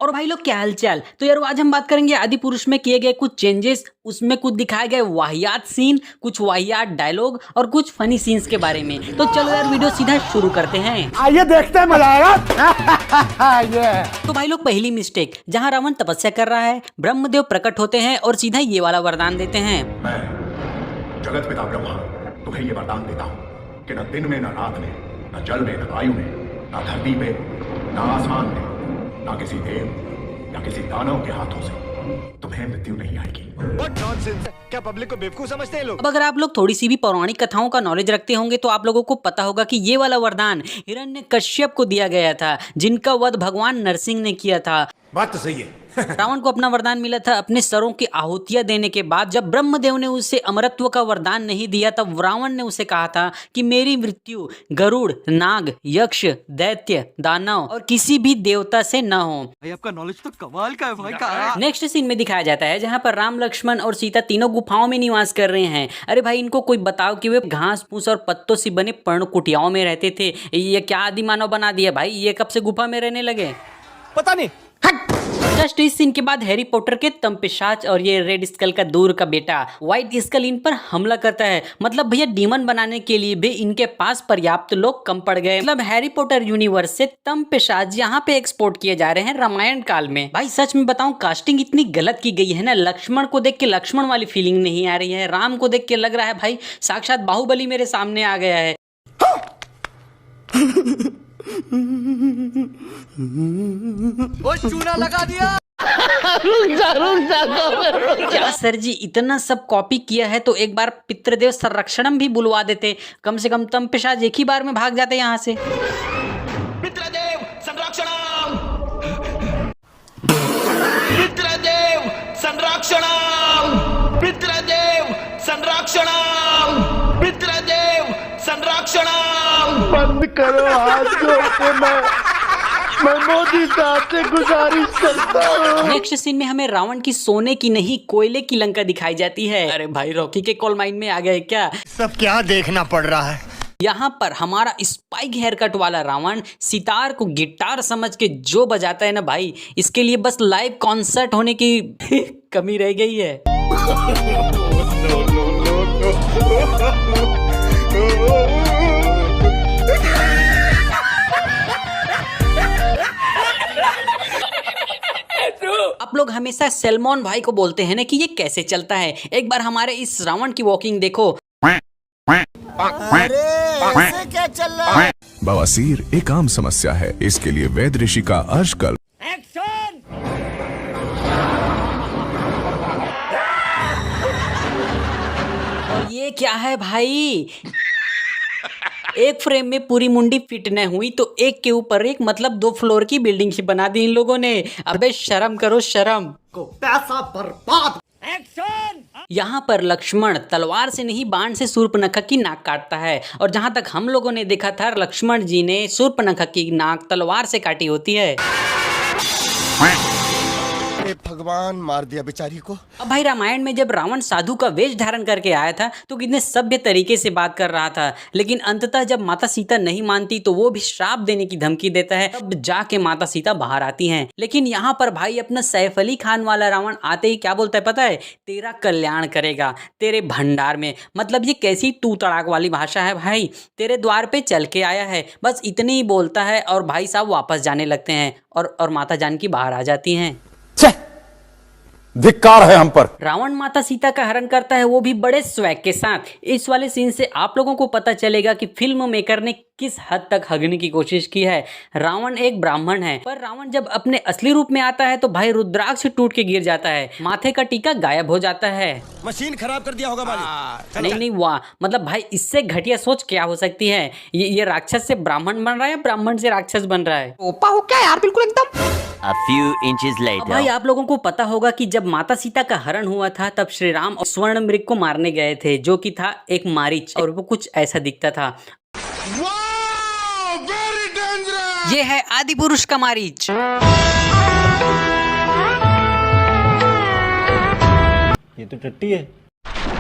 और भाई लोग क्या हालचाल। तो यार आज हम बात करेंगे आदि पुरुष में किए गए कुछ चेंजेस, उसमें कुछ दिखाए गए वाहियात सीन, कुछ वाहियात डायलॉग और कुछ फनी सीन्स के बारे में। तो चलो यार वीडियो सीधा शुरू करते हैं। आइए देखते हैं, मजा आएगा। तो भाई लोग पहली मिस्टेक, जहां रावण तपस्या कर रहा है, ब्रह्मदेव प्रकट होते हैं और सीधा ये वाला वरदान देते हैं। मैं जगत पिता ब्रह्मा तुम्हें ये वरदान देता हूँ कि न दिन में, न रात में, न जल में, न वायु में, न धरती पे, न आसमान में, न किसी देव या किसी दानव के हाथों से तुम्हें मृत्यु नहीं आएगी। What nonsense! क्या पब्लिक को बेवकूफ समझते हैं लोग? अब अगर आप लोग थोड़ी सी भी पौराणिक कथाओं का नॉलेज रखते होंगे तो आप लोगों को पता होगा कि ये वाला वरदान हिरण्यकश्यप को दिया गया था, जिनका वध भगवान नरसिंह ने किया था। बात तो सही है। रावण को अपना वरदान मिला था अपने सरों की आहुतियां देने के बाद। जब ब्रह्मदेव ने उसे अमरत्व का वरदान नहीं दिया तब रावण ने उसे कहा था कि मेरी मृत्यु गरुड़, नाग, यक्ष, दैत्य, दानव और किसी भी देवता से न हो। भाई आपका नॉलेज तो कमाल का है भाई का। नेक्स्ट सीन में दिखाया जाता है जहां पर राम, लक्ष्मण और सीता तीनों गुफाओं में निवास कर रहे हैं। अरे भाई इनको कोई बताओ कि वे घास फूस और पत्तों से बने पर्ण कुटियाओं में रहते थे। ये क्या आदि मानव बना दिया भाई, ये कब से गुफा में रहने लगे? पता नहीं। जस्ट इस सीन के बाद हैरी पॉटर के तंपिशाच और ये रेड स्कल का दूर का बेटा व्हाइट स्कल इन पर हमला करता है। मतलब भैया डीमन बनाने के लिए भी इनके पास पर्याप्त लोग कम पड़ गए। मतलब हैरी पॉटर यूनिवर्स से तंपिशाच यहाँ पे एक्सपोर्ट किए जा रहे हैं रामायण काल में। भाई सच में बताऊं, कास्टिंग इतनी गलत की गई है ना। लक्ष्मण को देख के लक्ष्मण वाली फीलिंग नहीं आ रही है, राम को देख के लग रहा है भाई साक्षात बाहुबली मेरे सामने आ गया है। वो चूना लगा दिया। क्या सर जी, इतना सब कॉपी किया है तो एक बार पितृदेव संरक्षणम भी बुलवा देते, कम से कम तंपिशाच एक ही बार में भाग जाते यहाँ से। पितृदेव संरक्षणम, पितृदेव संरक्षणम, पितृदेव संरक्षणम, पितृदेव संरक्षणम। बंद करो हाथ जोड़ के, मैं मोदी साहब से गुजारिश करता हूँ। नेक्स्ट सीन में हमें रावण की सोने की नहीं कोयले की लंका दिखाई जाती है। अरे भाई रॉकी के कोल माइन में आ गए क्या? सब क्या देखना पड़ रहा है। यहाँ पर हमारा स्पाइक हेयर कट वाला रावण सितार को गिटार समझ के जो बजाता है ना भाई, इसके लिए बस लाइव कॉन्सर्ट होने की कमी रह गई है। आप लोग हमेशा सलमान भाई को बोलते हैं ना कि ये कैसे चलता है। एक बार हमारे इस रावण की वॉकिंग देखो। अरे ऐसे क्या चल रहा है? बवासीर एक आम समस्या है, इसके लिए वैद्य ऋषि का अर्श कर। और ये क्या है भाई, एक फ्रेम में पूरी मुंडी फिट न हुई तो एक के ऊपर एक, मतलब 2 फ्लोर की बिल्डिंग ही बना दी इन लोगों ने। अबे शर्म करो शर्म को, पैसा बर्बाद। यहाँ पर लक्ष्मण तलवार से नहीं बाण से शूर्पणखा की नाक काटता है। और जहां तक हम लोगों ने देखा था लक्ष्मण जी ने शूर्पणखा की नाक तलवार से काटी होती है। भगवान मार दिया बेचारी को। अब भाई रामायण में जब रावण साधु का वेश धारण करके आया था तो कितने सभ्य तरीके से बात कर रहा था, लेकिन अंततः जब माता सीता नहीं मानती तो वो भी श्राप देने की धमकी देता है। तब जाके माता सीता बाहर आती हैं। लेकिन यहाँ पर भाई अपना सैफ अली खान वाला रावण आते ही क्या बोलता है पता है? तेरा कल्याण करेगा तेरे भंडार में। मतलब ये कैसी तू तड़ाक वाली भाषा है भाई, तेरे द्वार पे चल के आया है, बस इतनी ही बोलता है और भाई साहब वापस जाने लगते हैं और माता जानकी बाहर आ जाती हैं। धिक्कार है हम पर। रावण माता सीता का हरण करता है, वो भी बड़े स्वैग के साथ। इस वाले सीन से आप लोगों को पता चलेगा कि फिल्म मेकर ने किस हद तक हगने की कोशिश की है। रावण एक ब्राह्मण है, पर रावण जब अपने असली रूप में आता है तो भाई रुद्राक्ष टूट के गिर जाता है, माथे का टीका गायब हो जाता है। मशीन खराब कर दिया होगा मालिक। नहीं वाह, मतलब भाई इससे घटिया सोच क्या हो सकती है? ये राक्षस से ब्राह्मण बन रहा है या ब्राह्मण से राक्षस बन रहा है? ओपा हो क्या यार, बिल्कुल एकदम। A few inches later. भाई आप लोगों को पता होगा कि जब माता सीता का हरण हुआ था तब श्री राम और स्वर्ण मृग को मारने गए थे, जो कि था एक मारीच, और वो कुछ ऐसा दिखता था। ये है आदि पुरुष का मारीच। ये तो टट्टी है।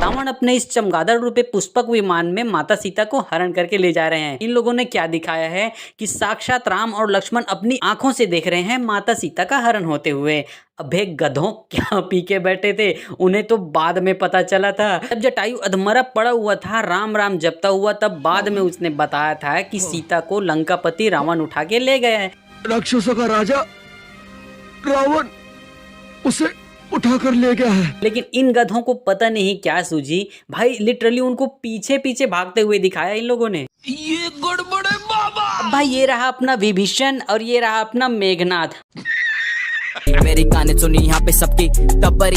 रावण अपने इस चमगादड़ रूपे पुष्पक विमान में माता सीता को हरण करके ले जा रहे हैं। इन लोगों ने क्या दिखाया है कि साक्षात राम और लक्ष्मण अपनी आंखों से देख रहे हैं माता सीता का हरण होते हुए। अबे गधों, क्या पी के बैठे थे, उन्हें तो बाद में पता चला था। जब जटायु अधमरा पड़ा हुआ था, राम राम जपता हुआ, तब बाद में उसने बताया था कि सीता को लंकापति रावण उठा के ले गया है। राक्षसों का राजा रावण उसे उठाकर ले गया है। लेकिन इन गधों को पता नहीं क्या सूझी भाई, लिटरली उनको पीछे पीछे भागते हुए दिखाया इन लोगों ने। ये गड़बड़ है बाबा। अब भाई ये रहा अपना विभीषण और ये रहा अपना मेघनाथ। मेरी गाने सुनी यहाँ पे सबकी टपरी,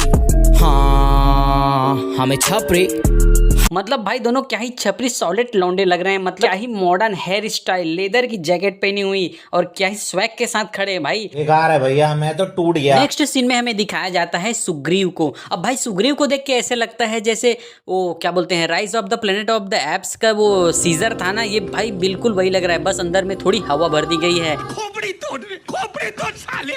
हाँ हमें छपरी। मतलब भाई दोनों क्या ही छपरी सॉलिड लौंडे लग रहे हैं। मतलब क्या ही मॉडर्न हेयर स्टाइल, लेदर की जैकेट पहनी हुई और क्या ही स्वैग के साथ खड़े हैं भाई। बेकार है भैया, मैं तो टूट गया। नेक्स्ट सीन में हमें दिखाया जाता है सुग्रीव को। अब भाई सुग्रीव को देख के ऐसे लगता है जैसे वो क्या बोलते हैं, rise of the planet of the apps का वो सीजर था ना, ये भाई बिल्कुल वही लग रहा है, बस अंदर में थोड़ी हवा भर दी गई है। खोपड़ी तोड़ साले।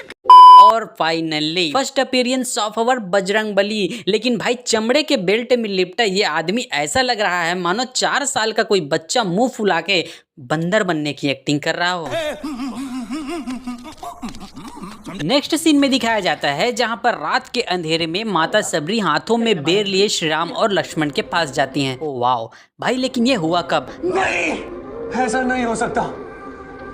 और finally first appearance of our Bajrangbali. लेकिन भाई चमड़े के बेल्ट में लिपटा ये आदमी ऐसा लग रहा है मानो 4 साल का कोई बच्चा मुंह फुला के बंदर बनने की एक्टिंग कर रहा हो। नेक्स्ट सीन में दिखाया जाता है जहां पर रात के अंधेरे में माता सबरी हाथों में बेर लिए श्री राम और लक्ष्मण के पास जाती हैं। ओ वाओ भाई, लेकिन ये हुआ कब? नहीं, ऐसा नहीं हो सकता,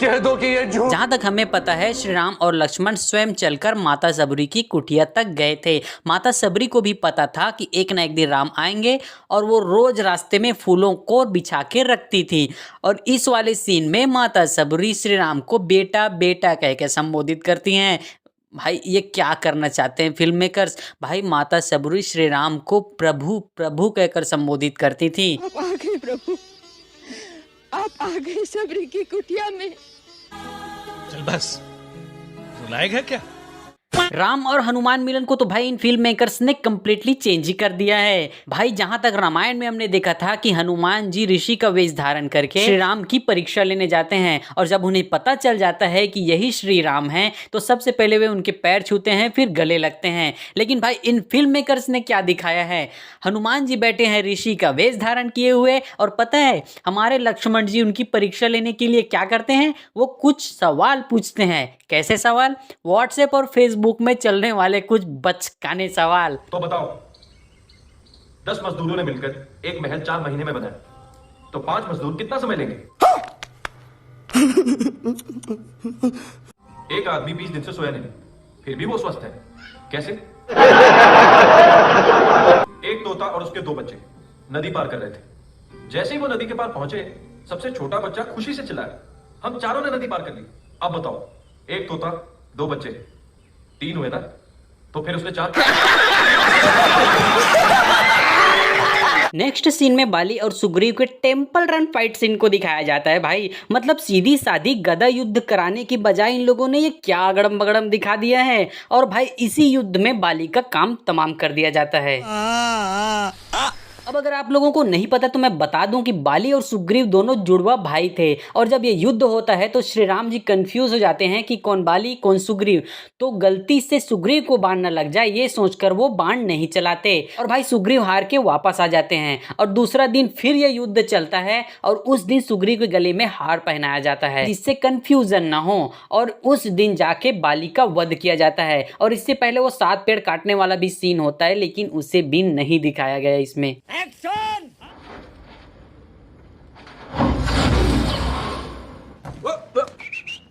कह दो कि ये झूठ। जहां तक हमें पता है श्री राम और लक्ष्मण स्वयं चलकर माता सबरी की कुटिया तक गए थे। माता सबरी को भी पता था कि एक ना एक दिन राम आएंगे और वो रोज रास्ते में फूलों को बिछा के रखती थी। और इस वाले सीन में माता सबरी श्री राम को बेटा बेटा कह के संबोधित करती हैं। भाई ये क्या करना चाहते हैं फिल्म मेकर्स? भाई माता सबरी श्री राम को प्रभु प्रभु कहकर संबोधित करती थी। आप आ गए प्रभु, आप आ गए सबरी की कुटिया में। चल बस, रुलाएगा क्या? राम और हनुमान मिलन को तो भाई इन फिल्म मेकर्स ने कम्प्लीटली चेंज ही कर दिया है। भाई जहां तक रामायण में हमने देखा था कि हनुमान जी ऋषि का वेश धारण करके श्री राम की परीक्षा लेने जाते हैं और जब उन्हें पता चल जाता है कि यही श्री राम हैं तो सबसे पहले वे उनके पैर छूते हैं, फिर गले लगते हैं। लेकिन भाई इन फिल्म मेकर्स ने क्या दिखाया है, हनुमान जी बैठे हैं ऋषि का वेश धारण किए हुए और पता है हमारे लक्ष्मण जी उनकी परीक्षा लेने के लिए क्या करते हैं, वो कुछ सवाल पूछते हैं। कैसे सवाल? व्हाट्सएप और फेसबुक में चलने वाले कुछ बचकाने सवाल। तो बताओ, 10 मजदूरों ने मिलकर एक महल 4 महीने में बनाया, तो 5 मजदूर कितना समय लेंगे? एक आदमी 20 दिन से सोया नहीं, फिर भी वो स्वस्थ है, कैसे? एक तोता और उसके 2 बच्चे नदी पार कर रहे थे। जैसे ही वो नदी के पार पहुंचे, सबसे छोटा बच्चा खुशी से चिल्लाया, हम चारों ने नदी पार कर ली। अब बताओ, एक तोता 2 बच्चे 3 हुए ना, तो फिर उसने 4। नेक्स्ट सीन में बाली और सुग्रीव के टेंपल रन फाइट सीन को दिखाया जाता है। भाई मतलब सीधी सादी गदा युद्ध कराने की बजाय इन लोगों ने ये क्या अगड़म बगड़म दिखा दिया है और भाई इसी युद्ध में बाली का काम तमाम कर दिया जाता है। अब अगर आप लोगों को नहीं पता तो मैं बता दूं कि बाली और सुग्रीव दोनों जुड़वा भाई थे और जब ये युद्ध होता है तो श्री राम जी कंफ्यूज हो जाते हैं कि कौन बाली कौन सुग्रीव, तो गलती से सुग्रीव को बाण न लग जाए ये सोचकर वो बाण नहीं चलाते और भाई सुग्रीव हार के वापस आ जाते हैं। और दूसरा दिन फिर ये युद्ध चलता है और उस दिन सुग्रीव के गले में हार पहनाया जाता है जिससे कंफ्यूजन ना हो और उस दिन जाके बाली का वध किया जाता है। और इससे पहले वो 7 पेड़ काटने वाला भी सीन होता है लेकिन उसे भी नहीं दिखाया गया इसमें।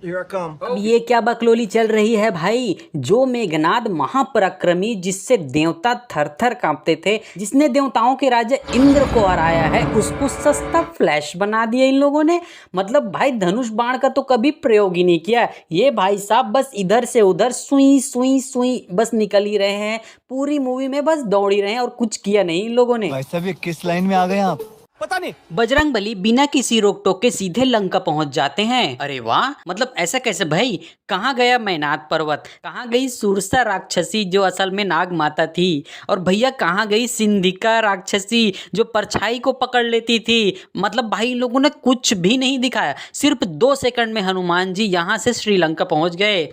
अब ये क्या बकलोली चल रही है भाई? जो मेघनाद महापराक्रमी जिससे देवता थर-थर कांपते थे, जिसने देवताओं के राजा इंद्र को हराया है, उसको सस्ता फ्लैश बना दिया इन लोगों ने। मतलब भाई धनुष बाण का तो कभी प्रयोग ही नहीं किया। ये भाई साहब बस इधर से उधर सुई सुई सुई बस निकल ही रहे हैं, पूरी मूवी में बस दौड़ ही रहे हैं और कुछ किया नहीं इन लोगों ने। भाई साहब ये किस लाइन में आ गए आप? पता नहीं। बजरंगबली बिना किसी रोक टोक के सीधे लंका पहुंच जाते हैं। अरे वाह, मतलब ऐसा कैसे भाई? कहाँ गया मैनाक पर्वत, कहाँ गई सुरसा राक्षसी जो असल में नाग माता थी, और भैया कहाँ गई सिंधिका राक्षसी जो परछाई को पकड़ लेती थी? मतलब भाई इन लोगों ने कुछ भी नहीं दिखाया। सिर्फ 2 सेकंड में हनुमान जी यहाँ से श्रीलंका पहुंच गए।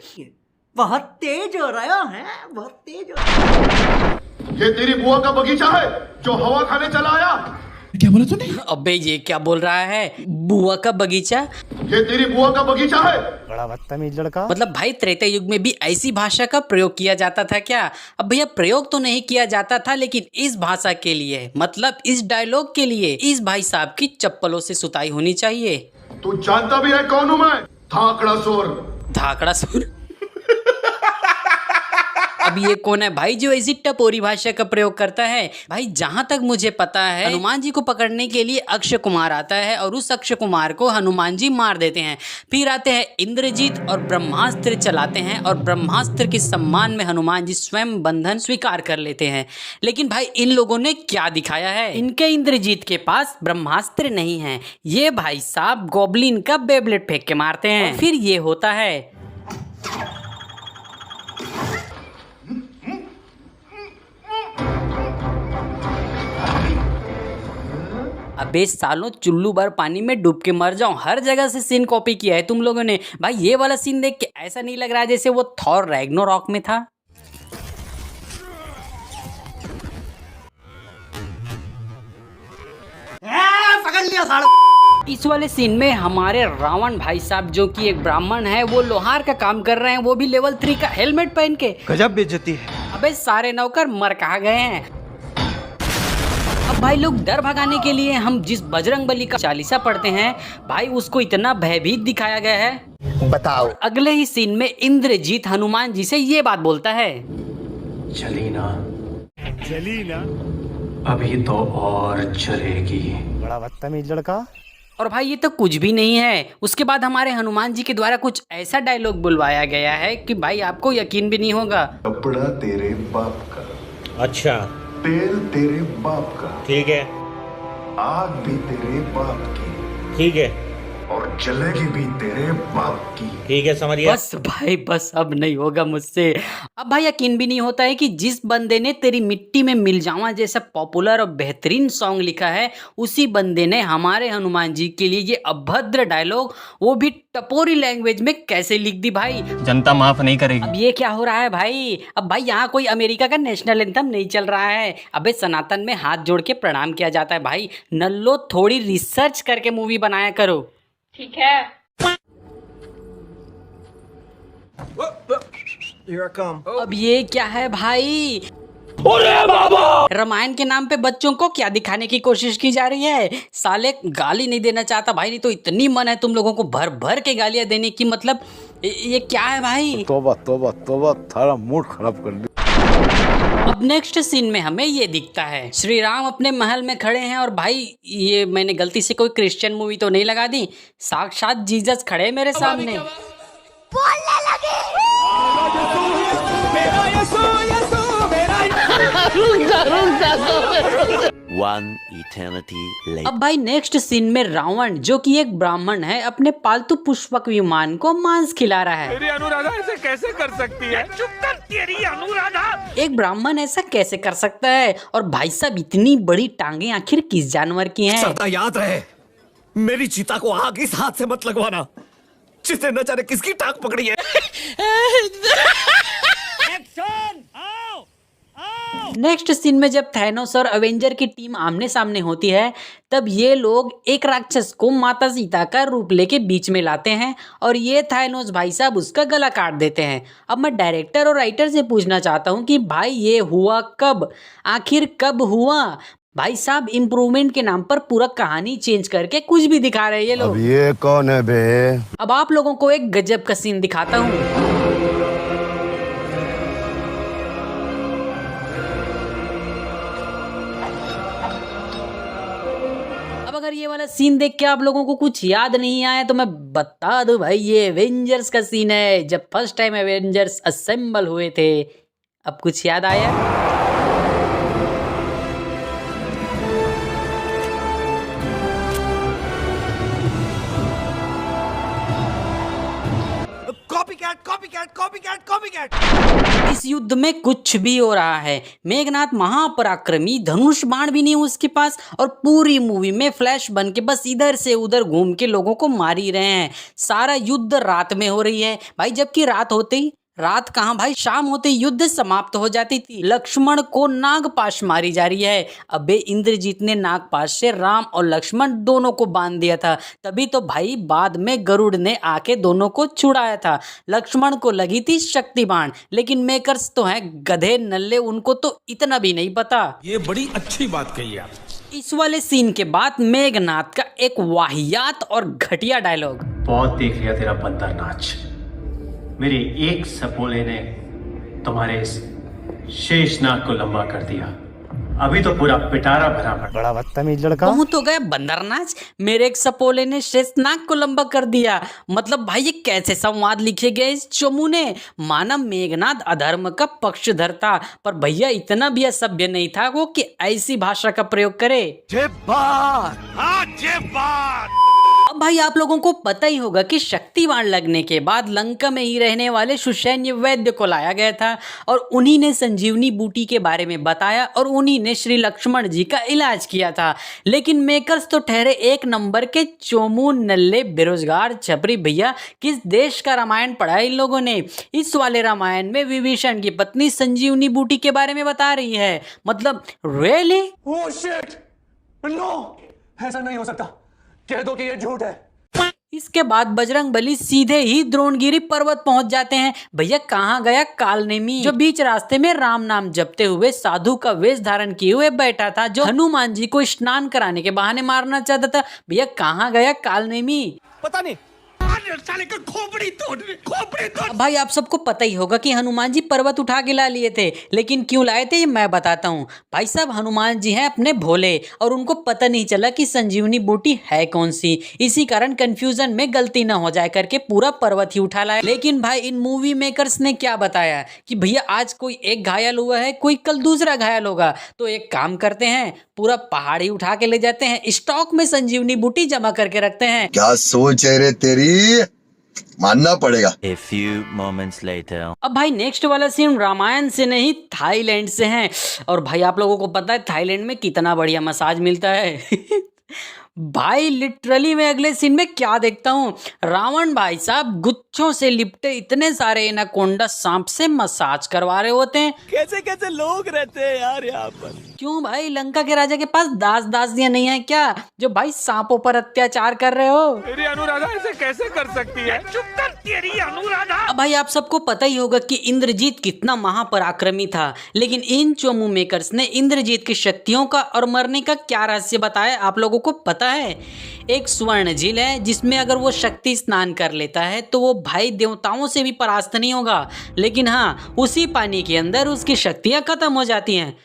बहुत तेज हो रहा है, बहुत तेज हो रहा है। ये तेरी बुआ का बगीचा है जो हवा खाने चला आया? क्या बोला तूने? अबे ये क्या बोल रहा है? बुआ का बगीचा? ये तेरी बुआ का बगीचा है? बड़ा बदतमीज लड़का। मतलब भाई त्रेता युग में भी ऐसी भाषा का प्रयोग किया जाता था क्या? अब भैया प्रयोग तो नहीं किया जाता था, लेकिन इस भाषा के लिए, मतलब इस डायलॉग के लिए इस भाई साहब की चप्पलों से सुताई होनी चाहिए। तू जानता भी है कौन हूं मैं? धाकड़ासुर। धाकड़ासुर? अब ये कौन है भाई जो ऐसी टपोरी भाषा का प्रयोग करता है? भाई जहां तक मुझे पता है, हनुमान जी को पकड़ने के लिए अक्षय कुमार आता है और उस अक्षय कुमार को हनुमान जी मार देते हैं। फिर आते हैं इंद्रजीत और ब्रह्मास्त्र चलाते हैं और ब्रह्मास्त्र के सम्मान में हनुमान जी स्वयं बंधन स्वीकार कर लेते हैं। लेकिन भाई इन लोगों ने क्या दिखाया है? इनके इंद्रजीत के पास ब्रह्मास्त्र नहीं है, ये भाई साहब गॉब्लिन का बेब्लेट फेंक के मारते हैं। फिर ये होता है अबे सालों चुल्लू भर पानी में डूब के मर जाऊं, हर जगह से सीन कॉपी किया है तुम लोगों ने। भाई ये वाला सीन देख के ऐसा नहीं लग रहा है जैसे वो थॉर रैग्नारोक में था? पकड़ लिया साला। इस वाले सीन में हमारे रावण भाई साहब जो कि एक ब्राह्मण है, वो लोहार का काम कर रहे हैं, वो भी लेवल 3 का हेलमेट पहन के। गजब बेइज्जती है। अबे सारे नौकर मर कहाँ गए हैं? अब भाई लोग डर भगाने के लिए हम जिस बजरंगबली का चालीसा पढ़ते हैं, भाई उसको इतना भयभीत दिखाया गया है। बताओ। अगले ही सीन में इंद्रजीत हनुमान जी से ये बात बोलता है, चली ना चली ना अभी तो और चलेगी। बड़ा बदतमीज लड़का। और भाई ये तो कुछ भी नहीं है। उसके बाद हमारे हनुमान जी के द्वारा कुछ ऐसा डायलॉग बुलवाया गया है कि भाई आपको यकीन भी नहीं होगा। कपड़ा तेरे बाप का, अच्छा तेल तेरे बाप का, ठीक है, आग भी तेरे बाप की, ठीक है, और जलेगी भी तेरे बाप की। ठीक है, समझ गया। बस भाई बस, अब नहीं होगा मुझसे। अब भाई यकीन भी नहीं होता है कि जिस बंदे ने तेरी मिट्टी में मिल जावा जैसा पॉपुलर और बेहतरीन सॉन्ग लिखा है, उसी बंदे ने हमारे हनुमान जी के लिए ये अभद्र डायलॉग, वो भी टपोरी लैंग्वेज में कैसे लिख दी भाई? जनता माफ नहीं करेगी। अब ये क्या हो रहा है भाई? अब भाई यहाँ कोई अमेरिका का नेशनल एंथम नहीं चल रहा है। अबे सनातन में हाथ जोड़ के प्रणाम किया जाता है भाई। नल्लो थोड़ी रिसर्च करके मूवी बनाया करो। ठीक है। अब ये क्या है भाई? रामायण के नाम पे बच्चों को क्या दिखाने की कोशिश की जा रही है? साले गाली नहीं देना चाहता भाई, नहीं तो इतनी मन है तुम लोगों को भर भर के गालियां देने की। मतलब ये क्या है भाई? तोबा तोबा तोबा, थारा मूड खराब कर दिया। अब नेक्स्ट सीन में हमें ये दिखता है, श्री राम अपने महल में खड़े हैं और भाई ये मैंने गलती से कोई क्रिश्चियन मूवी तो नहीं लगा दी? साक्षात जीसस खड़े हैं मेरे सामने। बोलने लगे। One eternity later. अब भाई नेक्स्ट सीन में रावण जो कि एक ब्राह्मण है, अपने पालतू पुष्पक विमान को मांस खिला रहा है। तेरी अनुराधा ऐसे कैसे कर सकती है? चुप कर, तेरी अनुराधा। एक ब्राह्मण ऐसा कैसे कर सकता है? और भाई साहब इतनी बड़ी टांगे आखिर किस जानवर की हैं? सदा याद रहे, मेरी चीता को आग इस हाथ से मत लगवाना जिसने न जाने किसकी टांग पकड़ी है। नेक्स्ट सीन में जब थैनोस और अवेंजर की टीम आमने सामने होती है, तब ये लोग एक राक्षस को माता सीता का रूप लेके बीच में लाते हैं और ये थैनोस भाई साहब उसका गला काट देते हैं। अब मैं डायरेक्टर और राइटर से पूछना चाहता हूँ कि भाई ये हुआ कब? आखिर कब हुआ? भाई साहब इम्प्रूवमेंट के नाम पर पूरा कहानी चेंज करके कुछ भी दिखा रहे हैं ये लोग। अब ये कौन है बे? अब आप लोगों को एक गजब का सीन दिखाता हूँ। अब अगर ये वाला सीन देख के आप लोगों को कुछ याद नहीं आया तो मैं बता दूं भाई, ये एवेंजर्स का सीन है, जब फर्स्ट टाइम एवेंजर्स असेंबल हुए थे। अब कुछ याद आया? इस युद्ध में कुछ भी हो रहा है। मेघनाथ महापराक्रमी, धनुष बाण भी नहीं उसके पास, और पूरी मूवी में फ्लैश बन के बस इधर से उधर घूम के लोगों को मार ही रहे हैं। सारा युद्ध रात में हो रही है भाई, जबकि रात होते ही रात कहाँ भाई, शाम होते युद्ध समाप्त हो जाती थी। लक्ष्मण को नागपाश मारी जा रही है। अबे इंद्रजीत ने नागपाश से राम और लक्ष्मण दोनों को बांध दिया था। तभी तो भाई बाद में गरुड़ ने आके दोनों को छुड़ाया था। लक्ष्मण को लगी थी शक्ति बाण, लेकिन मेकर्स तो हैं गधे नल्ले, उनको तो इतना भी नहीं पता। ये बड़ी अच्छी बात कही आप। इस वाले सीन के बाद मेघनाथ का एक वाहियात और घटिया डायलॉग। बहुत देख लिया तेरा बंदर नाच, मेरे एक सपोले ने तुम्हारे इस शेषनाग को लंबा कर दिया, अभी तो पूरा पिटारा भरा पड़ा। बड़ा बदतमीज लड़का। कहूँ तो गया बंदरनाच, मेरे एक सपोले ने शेषनाग को लंबा कर दिया। मतलब भाई ये कैसे संवाद लिखे गए इस चोमू ने। माना मेघनाथ अधर्म का पक्षधर था, पर भैया इतना भी असभ्य नहीं था वो कि ऐसी भाषा का प्रयोग करे। अब भाई आप लोगों को पता ही होगा कि शक्तिवाण लगने के बाद लंका में ही रहने वाले सुसैन्य वैद्य को लाया गया था और उन्हीं ने संजीवनी बूटी के बारे में बताया और उन्हीं ने श्री लक्ष्मण जी का इलाज किया था। लेकिन मेकर्स तो ठहरे एक नंबर के चोमू नल्ले बेरोजगार छपरी। भैया किस देश का रामायण पढ़ा है इन लोगों ने। इस वाले रामायण में विभीषण की पत्नी संजीवनी बूटी के बारे में बता रही है। मतलब रियली? ओह शिट, नो, ऐसा नहीं हो सकता, कह दो कि ये झूठ है। इसके बाद बजरंगबली सीधे ही द्रोणगिरी पर्वत पहुंच जाते हैं। भैया कहाँ गया कालनेमी, जो बीच रास्ते में राम नाम जपते हुए साधु का वेश धारण किए हुए बैठा था, जो हनुमान जी को स्नान कराने के बहाने मारना चाहता था। भैया कहाँ गया कालनेमी? पता नहीं। भाई आप सबको पता ही होगा कि हनुमान जी पर्वत उठा के ला लिए थे, लेकिन क्यों लाए थे ये मैं बताता हूँ। भाई साहब हनुमान जी हैं अपने भोले और उनको पता नहीं चला कि संजीवनी बूटी है कौन सी। इसी कारण कंफ्यूजन में गलती ना हो जाए करके पूरा पर्वत ही उठा लाए। लेकिन भाई इन मूवी मेकर्स ने क्या बताया कि भैया आज कोई एक घायल हुआ है, कोई कल दूसरा घायल होगा, तो एक काम करते हैं पूरा पहाड़ ही उठा के ले जाते हैं, स्टॉक में संजीवनी बूटी जमा करके रखते हैं। क्या सोच है रे तेरी, मानना पड़ेगा। A few moments later. अब भाई नेक्स्ट वाला सीन रामायण से नहीं थाईलैंड से है। और भाई आप लोगों को पता है थाईलैंड में कितना बढ़िया मसाज मिलता है। भाई लिटरली मैं अगले सीन में क्या देखता हूँ, रावण भाई साहब गुच्छों से लिपटे इतने सारे एनाकोंडा सांप से मसाज करवा रहे होते हैं। कैसे कैसे लोग रहते हैं यार यहाँ पर। क्यों भाई लंका के राजा के पास दास दासियां नहीं है क्या, जो भाई सांपों पर अत्याचार कर रहे हो? तेरी अनुराधा ऐसे कैसे कर सकती है? चुप कर तेरी अनुराधा। अब भाई आप सबको पता ही होगा कि इंद्रजीत कितना महापराक्रमी था, लेकिन इन चोमू मेकर्स ने इंद्रजीत की शक्तियों का और मरने का क्या रहस्य बताया आप लोगों को पता है? एक स्वर्ण झील है जिसमें अगर वो शक्ति स्नान कर लेता है तो वो भाई देवताओं से भी परास्त नहीं होगा, लेकिन हाँ उसी पानी के अंदर उसकी शक्तियां खत्म हो जाती हैं।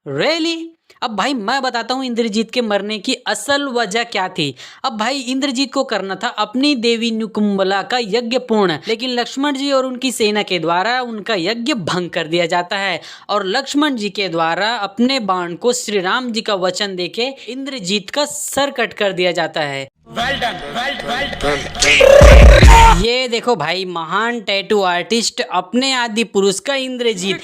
रियली? अब भाई मैं बताता हूँ इंद्रजीत के मरने की असल वजह क्या थी। अब भाई इंद्रजीत को करना था अपनी देवी नुकुंबला का यज्ञ पूर्ण, लेकिन लक्ष्मण जी और उनकी सेना के द्वारा उनका यज्ञ भंग कर दिया जाता है और लक्ष्मण जी के द्वारा अपने बाण को श्री राम जी का वचन देके इंद्रजीत का सर कट कर दिया जाता है। Well done, well done. ये देखो भाई महान टैटू आर्टिस्ट अपने आदि पुरुष का इंद्रजीत।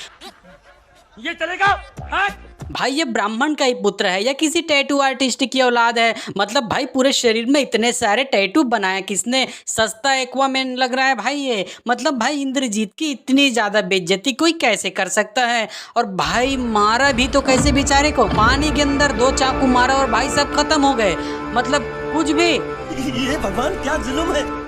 ये चलेगा? हाँ? भाई ये ब्राह्मण का ही पुत्र है या किसी टैटू आर्टिस्ट की औलाद है? मतलब भाई पूरे शरीर में इतने सारे टैटू बनाया किसने? सस्ता एक्वामैन लग रहा है भाई ये। मतलब भाई इंद्रजीत की इतनी ज्यादा बेइज्जती कोई कैसे कर सकता है? और भाई मारा भी तो कैसे बेचारे को, पानी के अंदर 2 चाकू मारा और भाई सब खत्म हो गए। मतलब कुछ भी। ये भगवान क्या जुल्म है।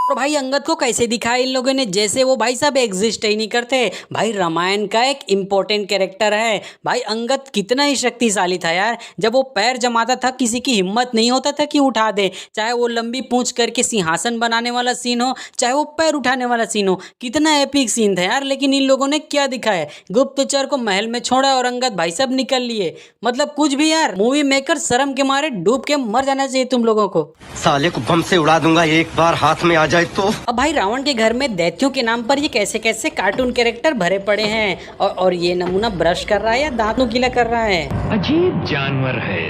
और भाई अंगद को कैसे दिखाया इन लोगों ने जैसे वो भाई साहब एग्जिस्ट ही नहीं करते। भाई रामायण का एक इम्पोर्टेंट कैरेक्टर है। भाई अंगद कितना ही शक्तिशाली था यार, जब वो पैर जमाता था किसी की हिम्मत नहीं होता था कि उठा दे, चाहे वो लंबी पूंछ करके सिंहासन बनाने वाला सीन हो, चाहे वो पैर उठाने वाला सीन हो। कितना एपिक सीन था यार, लेकिन इन लोगों ने क्या दिखाया, गुप्तचर को महल में छोड़ा और अंगद भाई साहब निकल लिए। मतलब कुछ भी यार, मूवी मेकर शर्म के मारे डूब के मर जाना चाहिए तुम लोगों को। साले को बम से उड़ा दूंगा एक बार हाथ में आ जाए तो। अब भाई रावण के घर में दैत्यों के नाम पर ये कैसे कैसे कार्टून कैरेक्टर भरे पड़े हैं और ये नमूना ब्रश कर रहा है या दांत नुकीला कर रहा है। अजीब जानवर है।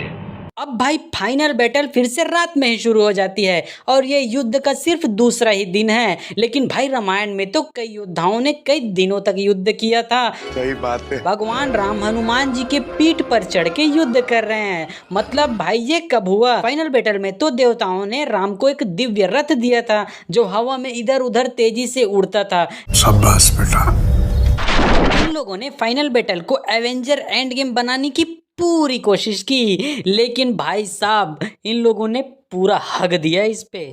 अब भाई फाइनल बैटल फिर से रात में ही शुरू हो जाती है और ये युद्ध का सिर्फ दूसरा ही दिन है। लेकिन भाई रामायण में तो कई योद्धाओं ने कई दिनों तक युद्ध किया था। सही बात है। भगवान राम हनुमान जी के पीठ पर चढ़ के युद्ध कर रहे हैं। मतलब भाई ये कब हुआ? फाइनल बैटल में तो देवताओं ने राम को एक दिव्य रथ दिया था जो हवा में इधर उधर तेजी से उड़ता था। शाबाश बेटा। इन लोगों ने फाइनल बैटल को एवेंजर एंड गेम बनाने की पूरी कोशिश की, लेकिन भाई साहब इन लोगों ने पूरा हक दिया इस पे।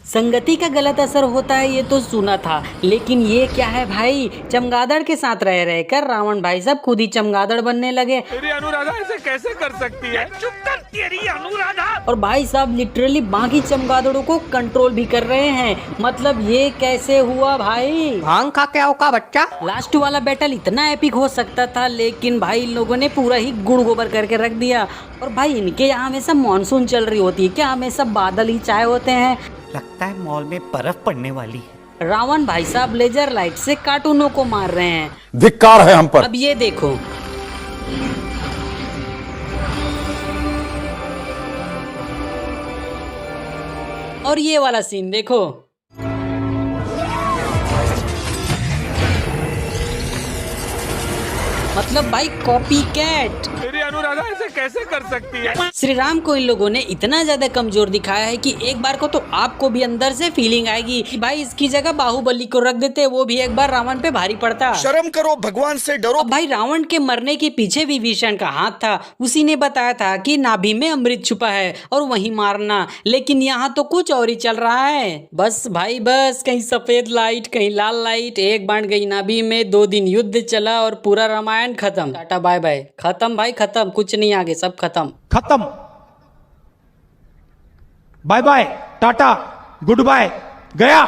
संगति का गलत असर होता है ये तो सुना था, लेकिन ये क्या है भाई? चमगादड़ के साथ रह रहकर रावण भाई साहब खुद ही चमगादड़ बनने लगे। तेरी अनुराधा ऐसे कैसे कर सकती है? चुप कर तेरी अनुराधा। और भाई साहब लिटरली बाकी चमगादड़ों को कंट्रोल भी कर रहे हैं। मतलब ये कैसे हुआ भाई? भांग खा के आओ का बच्चा। लास्ट वाला बैटल इतना एपिक हो सकता था, लेकिन भाई इन लोगों ने पूरा ही गुड़ गोबर करके रख दिया। और भाई इनके यहाँ हमेशा मानसून चल रही होती है क्या? हमेशा बादल ही छाए होते हैं। लगता है मॉल में बर्फ पड़ने वाली है। रावण भाई साहब लेजर लाइट से कार्टूनों को मार रहे हैं। धिक्कार है हम पर। अब ये देखो, और ये वाला सीन देखो। मतलब भाई कॉपी कैट। तेरी अनुराधा ऐसे कैसे कर सकती है? श्री राम को इन लोगों ने इतना ज्यादा कमजोर दिखाया है कि एक बार को तो आपको भी अंदर से फीलिंग आएगी कि भाई इसकी जगह बाहुबली को रख देते, वो भी एक बार रावण पे भारी पड़ता। शर्म करो, भगवान से डरो। अब भाई रावण के मरने के पीछे विभीषण का हाथ था। उसी ने बताया था कि नाभि में अमृत छुपा है और वहीं मारना, लेकिन यहाँ तो कुछ और ही चल रहा है। बस भाई बस, कहीं सफेद लाइट कहीं लाल लाइट, एक बांट गई नाभि में, 2 दिन युद्ध चला और पूरा रामायण खत्म। टाटा बाय बाय, खत्म भाई खत्म, कुछ नहीं आगे, सब खत्म। खत्म। Bye bye, tata, goodbye, गया।